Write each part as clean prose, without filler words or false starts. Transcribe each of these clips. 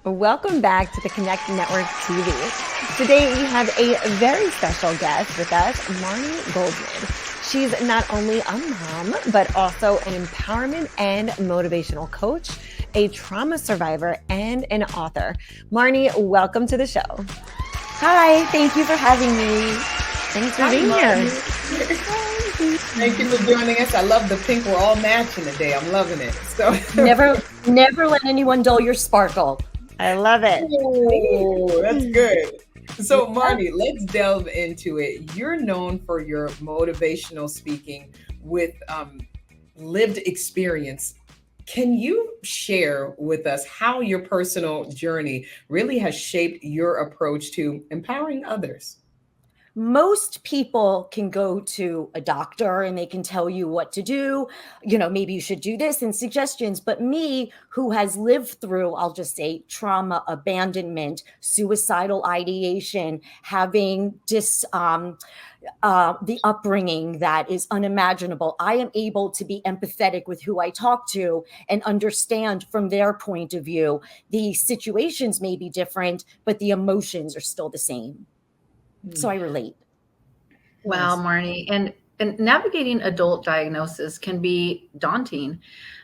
Welcome back to the Connect Network TV. Today we have a very special guest with us, Marni Goldman. She's not only a mom, but also an empowerment and motivational coach, a trauma survivor, and an author. Marni, welcome to the show. Hi, thank you for having me. Thanks for being here. Thank you for joining us. I love the pink. We're all matching today. I'm loving it. So Never let anyone dull your sparkle. I love it. Oh, that's good. So Marni, let's delve into it. You're known for your motivational speaking with lived experience. Can you share with us how your personal journey really has shaped your approach to empowering others? Most people can go to a doctor and they can tell you what to do. Maybe you should do this and suggestions. But me, who has lived through, I'll just say, trauma, abandonment, suicidal ideation, having the upbringing that is unimaginable, I am able to be empathetic with who I talk to and understand from their point of view. The situations may be different, but the emotions are still the same. So I relate. Wow, Marni. And navigating adult diagnosis can be daunting.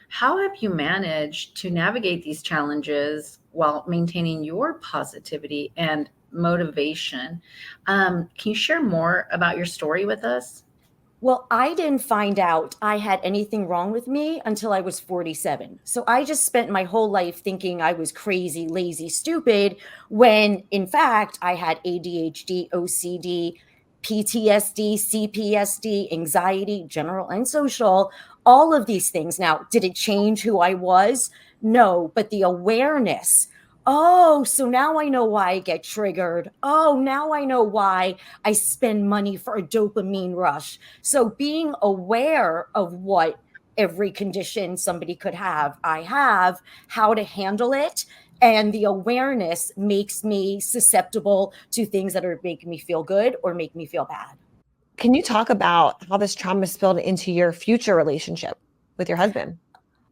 How have you managed to navigate these challenges while maintaining your positivity and motivation? Can you share more about your story with us? Well, I didn't find out I had anything wrong with me until I was 47. So I just spent my whole life thinking I was crazy, lazy, stupid, when in fact I had ADHD, OCD, PTSD, CPSD, anxiety, general and social, all of these things. Now, did it change who I was? No, but the awareness. Oh, so now I know why I get triggered. Oh, now I know why I spend money for a dopamine rush. So being aware of what every condition somebody could have, I have, how to handle it. And the awareness makes me susceptible to things that are making me feel good or make me feel bad. Can you talk about how this trauma spilled into your future relationship with your husband?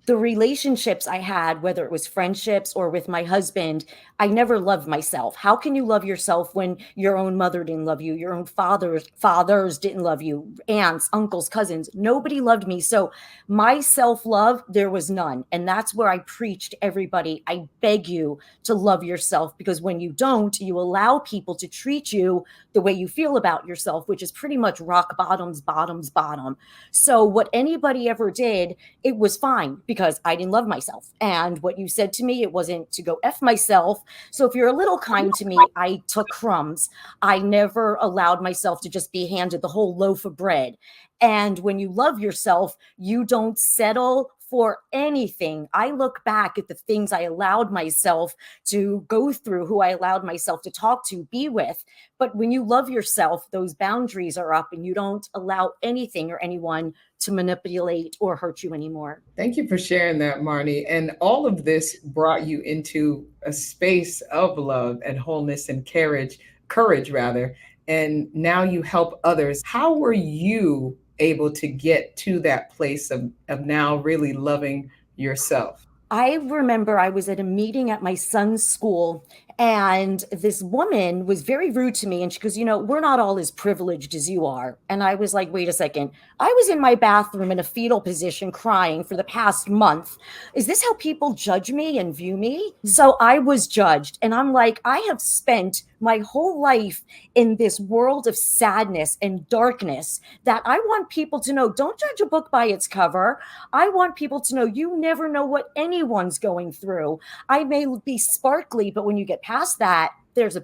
The relationships I had, whether it was friendships or with my husband, I never loved myself. How can you love yourself when your own mother didn't love you, your own fathers didn't love you, aunts, uncles, cousins? Nobody loved me. So my self-love, there was none. And that's where I preach to everybody. I beg you to love yourself, because when you don't, you allow people to treat you the way you feel about yourself, which is pretty much rock bottom's bottom. So what anybody ever did, it was fine, because I didn't love myself. And what you said to me, it wasn't to go F myself. So if you're a little kind to me, I took crumbs. I never allowed myself to just be handed the whole loaf of bread. And when you love yourself, you don't settle for anything. I look back at the things I allowed myself to go through, who I allowed myself to talk to, be with. But when you love yourself, those boundaries are up and you don't allow anything or anyone to manipulate or hurt you anymore. Thank you for sharing that, Marni. And all of this brought you into a space of love and wholeness and courage rather. And now you help others. How were you able to get to that place of now really loving yourself? I remember I was at a meeting at my son's school, and this woman was very rude to me. And she goes, we're not all as privileged as you are. And I was like, wait a second. I was in my bathroom in a fetal position crying for the past month. Is this how people judge me and view me? So I was judged. And I'm like, I have spent my whole life in this world of sadness and darkness that I want people to know, don't judge a book by its cover. I want people to know you never know what anyone's going through. I may be sparkly, but when you get past that, there's a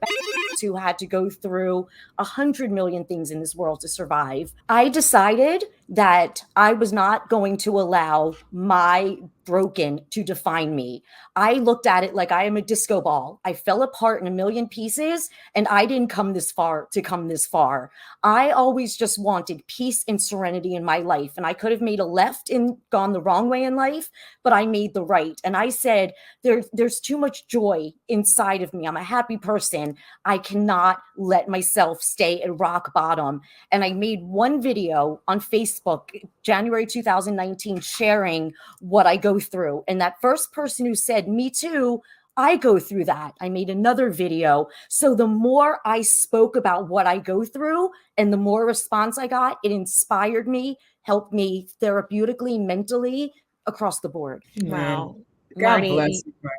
who had to go through 100 million things in this world to survive. I decided that I was not going to allow my broken to define me. I looked at it like I am a disco ball. I fell apart in a million pieces, and I didn't come this far to come this far. I always just wanted peace and serenity in my life. And I could have made a left and gone the wrong way in life, but I made the right. And I said, there's too much joy inside of me. I'm a happy person. I cannot let myself stay at rock bottom. And I made one video on Facebook, January 2019, sharing what I go through. And that first person who said, me too, I go through that. I made another video. So the more I spoke about what I go through and the more response I got, it inspired me, helped me therapeutically, mentally, across the board. Wow. God Marnie, bless you. Marni.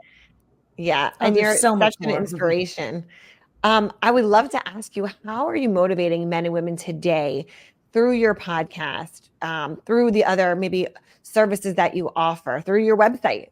yeah, Oh, and there's you're so much such an more. inspiration. I would love to ask you, how are you motivating men and women today through your podcast, through the other maybe services that you offer, through your website?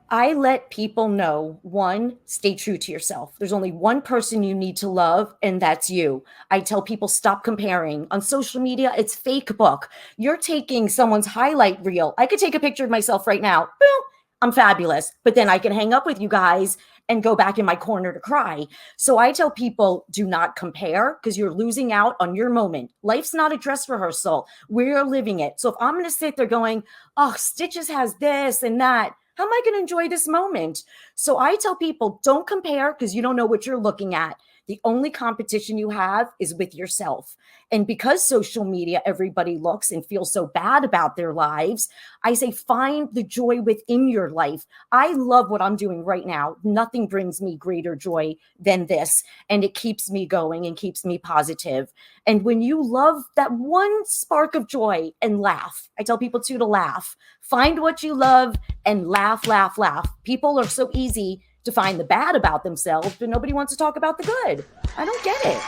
I let people know, one, stay true to yourself. There's only one person you need to love, and that's you. I tell people, stop comparing. On social media, it's fake book. You're taking someone's highlight reel. I could take a picture of myself right now. Boom, I'm fabulous. But then I can hang up with you guys and go back in my corner to cry. So I tell people, do not compare because you're losing out on your moment. Life's not a dress rehearsal. We're living it. So if I'm going to sit there going, oh, Stitches has this and that, how am I going to enjoy this moment? So I tell people, don't compare because you don't know what you're looking at. The only competition you have is with yourself. And because social media, everybody looks and feels so bad about their lives, I say, find the joy within your life. I love what I'm doing right now. Nothing brings me greater joy than this. And it keeps me going and keeps me positive. And when you love that one spark of joy and laugh, I tell people too to laugh. Find what you love and laugh, laugh, laugh. People are so easy to find the bad about themselves, but nobody wants to talk about the good. I don't get it.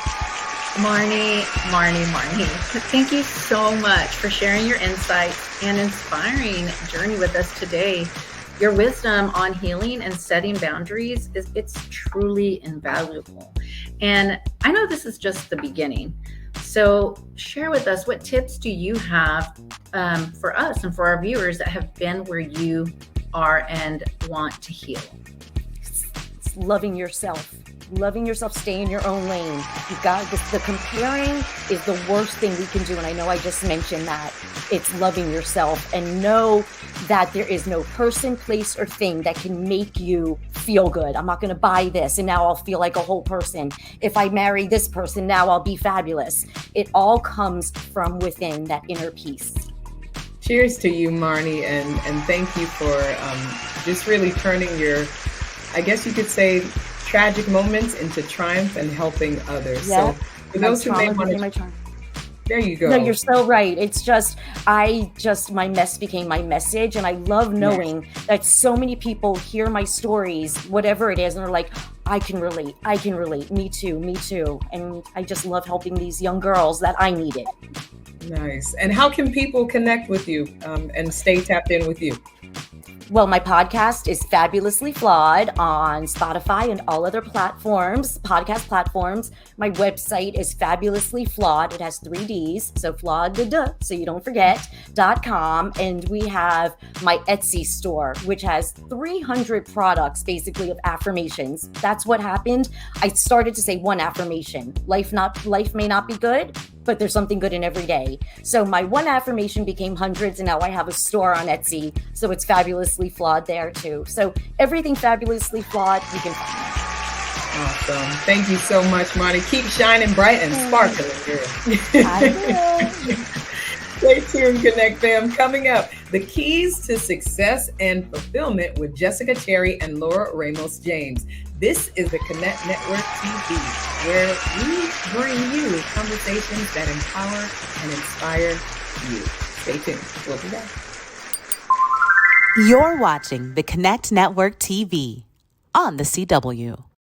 Marni, thank you so much for sharing your insights and inspiring journey with us today. Your wisdom on healing and setting boundaries it's truly invaluable. And I know this is just the beginning. So share with us, what tips do you have for us and for our viewers that have been where you are and want to heal? It's loving yourself. Loving yourself, stay in your own lane. You got the comparing is the worst thing we can do. And I know I just mentioned that. It's loving yourself and know that there is no person, place, or thing that can make you feel good. I'm not going to buy this and now I'll feel like a whole person. If I marry this person, now I'll be fabulous. It all comes from within, that inner peace. Cheers to you, Marni, and thank you for just really turning your, I guess you could say, tragic moments into triumph and helping others. Yeah. So for those who may want to, there you go. No, you're so right. It's just, my mess became my message. And I love knowing that so many people hear my stories, whatever it is, and they're like, I can relate. Me too. And I just love helping these young girls that I needed. Nice. And how can people connect with you and stay tapped in with you? Well, my podcast is Fabulously Flawed on Spotify and all other podcast platforms. My website is Fabulously Flawed. It has 3 Ds, so flawed, so you don't forget, .com. And we have my Etsy store, which has 300 products, basically, of affirmations. That's what happened. I started to say one affirmation. Life may not be good, but there's something good in every day. So my one affirmation became hundreds, and now I have a store on Etsy. So it's Fabulously Flawed there too. So everything Fabulously Flawed, you can find it. Awesome. Thank you so much, Marni. Keep shining bright and sparkling, girl. I will. Stay tuned, Connect Fam. Coming up, the keys to success and fulfillment with Jessica Terry and Laura Ramos James. This is the Connect Network TV, where we bring you conversations that empower and inspire you. Stay tuned. We'll be back. You're watching the Connect Network TV on the CW.